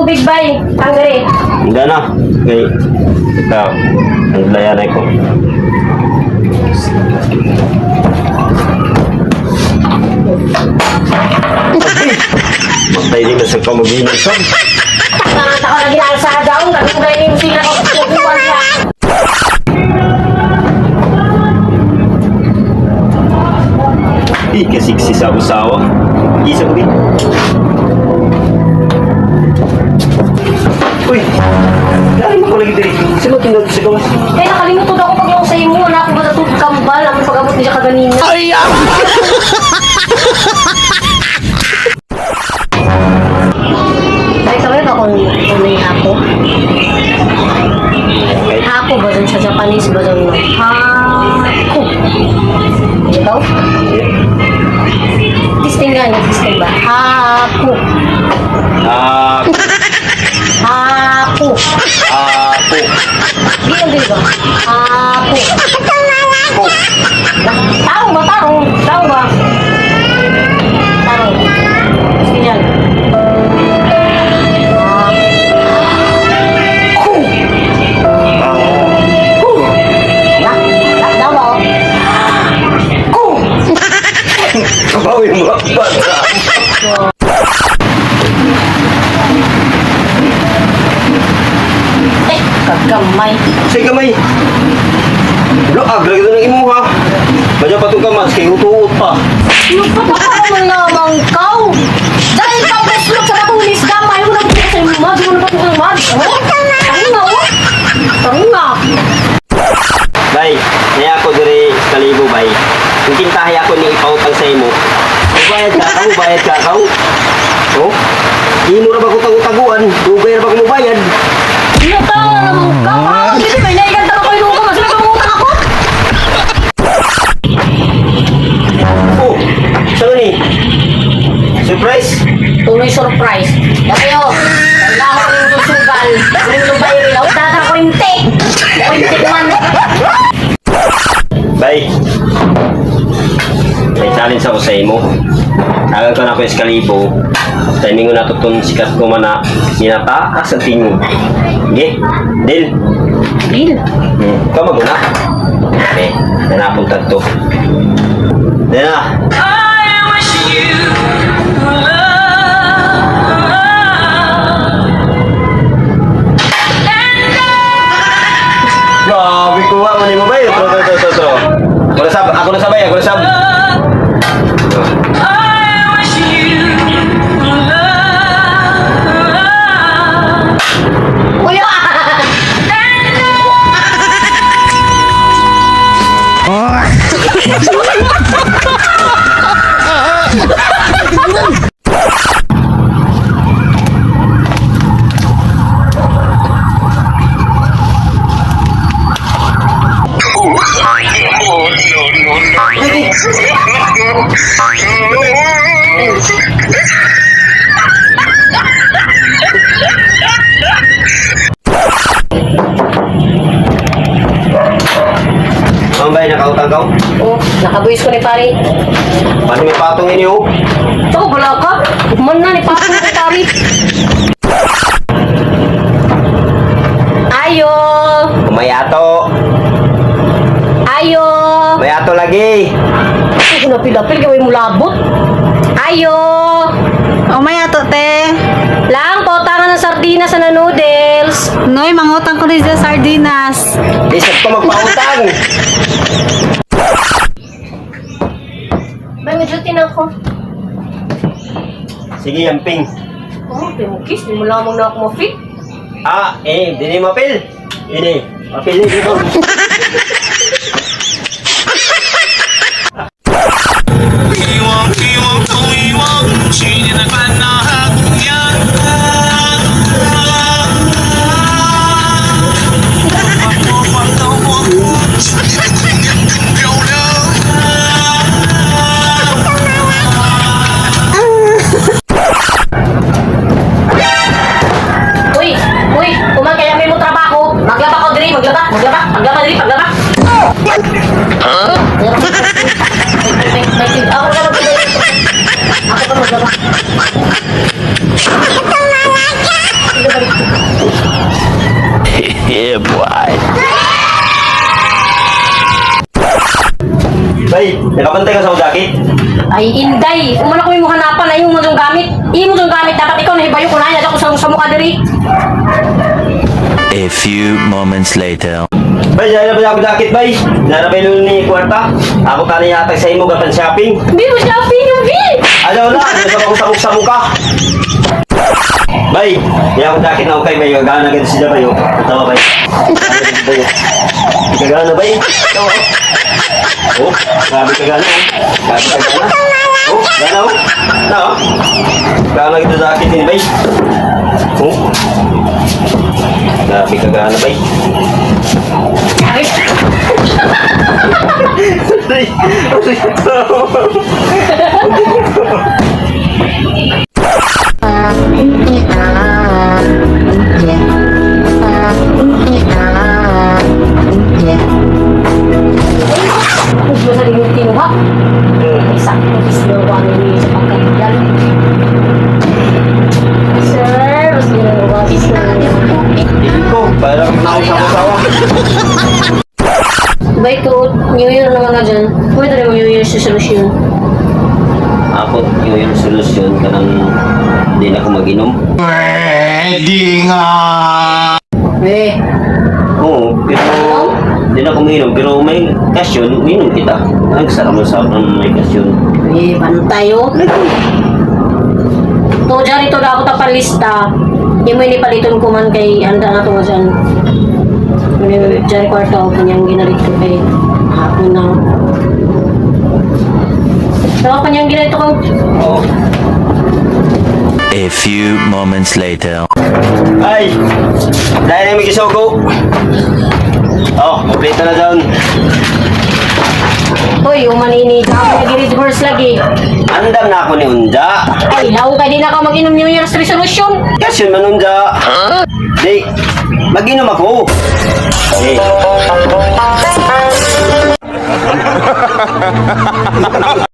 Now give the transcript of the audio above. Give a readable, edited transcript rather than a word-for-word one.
tubig bay. Tangere. Hindi na. Okay. Ikaw. Naglayan ako. Magtay din na sa kamaginan sa. Nakanta ko na ginala sa daong. Nagugay ni Musina ko. Nagugay niya. Kasiksi sa usawa. Isa ko din. Uy! Dari mo ko lagi diri. Sino tinag sa gawas? Eh, nakalimutan ako pag yung sa'yo mo. Anak ko ba sa tubig kambal? Ang pag-abot niya kaganina. Ay, Ay, sabi ba kung may hako? Hako ba dun sa Japanese ba dun? Hako. Ikaw? Testing nga niya, testing ba? Hako. Ako. Hako. Ako. Ganyan din ba? Hako. Ako. Tao ba? Tao? Tao ba? Tao. Testing yan. Kabawi mo ang bata. Kagamay. Sige kamay. Lo, agrag ito ng imo ha. Badya pa itong kamas, kay utuot pa. Magpapakaw mo naman kau. Dahil ka beslog sa katulis gamay mo nang sa iyo mad. Mo na pa mad. Tanga o. Tanga. Bay, naya ako diri kalibo bay. Kung kintahay ako ni ipautang sa imo. Bayad ka kau. Oh? Di mo na ba ko tagu-taguan? Dugay na ba ko mo bayad? Ano ta naman kau? Hindi ba naigan ta ko yung ko mas nagpangutang ako? Oh, saan ni? Surprise? Tuloy surprise. Kayo, kailangan ko yung susugal. Yung lubay rin. Ako data ko yung take. Man. Bay. May challenge ako sa imo. Tagal ko na ako eskalibo. Timing ko na tutun sikat ko man na sinataas ang tingog. Okay? Deal? Deal. Ikaw maguna. Okay. Nanapunta to. Then na. Grabe ko ba? Mani mo ba yun? Ito. Ako na sabay. Kuya! Ang bay, nakautang ka? Oh, nakabuhis ko ni pare. Paano may patong inyo? Ito, wala ka. Man na, nipasok ko pare. Ayo! Mayato. Ayo! Mayato lagi. Ay, napil-apil, gawin mo labot. Ayo! oh, may ato, te. Lang, pautangan ng sardinas na noodles. Noy, mangutang ko rin sa sardinas. Isip ko magpautang. May medyo tinako. Sige, yamping. Oh, pinukis. Di mo lamang na ako ma-fit. Dini mapil. Ini, mapil dito. Uy, kuman kaya may mo trabaho. Maglaba ko diri, maglaba diri. Ako na maglaba. Ako pa maglaba. Bay, nakapantay ka sa jacket? Ay, inday. Umano ko yung hanapan ay yung mo yung gamit. Imo yung gamit. Dapat ikaw nahibayo ko na. Yada ko sa mukha diri. A few moments later. Bay, dahil na ba ako jacket, bay? Dahil na ba yung ni kwarta? Ako ka na yatag sa imo gapan shopping. Bi mo shopping yung bi. Ayaw na, ano sa mga samok ka? Bay, di ako jacket na okay, bay. Gagana agad siya, bay. Tawa, bay. Gagana, bay. Tawa. Oh, grabe ka gana. Grabe ka gana. Oh, gana, oh. Na, oh. Gana kita jacket ini, bay. Oh. Grabe ka gana, bay. Ay, kung sa rin yung kinuha. Sakto, isinawa niyo sa pagkakigal. Sir, mas ginagawa si sir. Iko, parang nausawa-sawa. Ba ito, New Year naman na dyan. Pwede rin mo New Year's resolution. Ako, yung solusyon ka nang hindi na ako mag-inom. Eh, Oo, pero hindi na ako mag-inom. Pero may kasyon, uminom kita. Ang sarap mo sa may kasyon. bantay oh. To, dyan ito na ako tapalista. Hindi mo inipaliton ko man kay handa na ito nga dyan. Dyan kwarto ako kanyang ginalit ko kay hapon na. Pero kanyang ginalit ko. Oo. A few moments later. Ay! Dahil na may gisoko. Oh, complete na doon. Hoy, umanini. Ako nag-read horse lagi. Andam na ako ni Unda. Ay, law ka din ako mag-inom New Year's resolution. Kasyon man Unda. Di, mag-inom ako. Eh.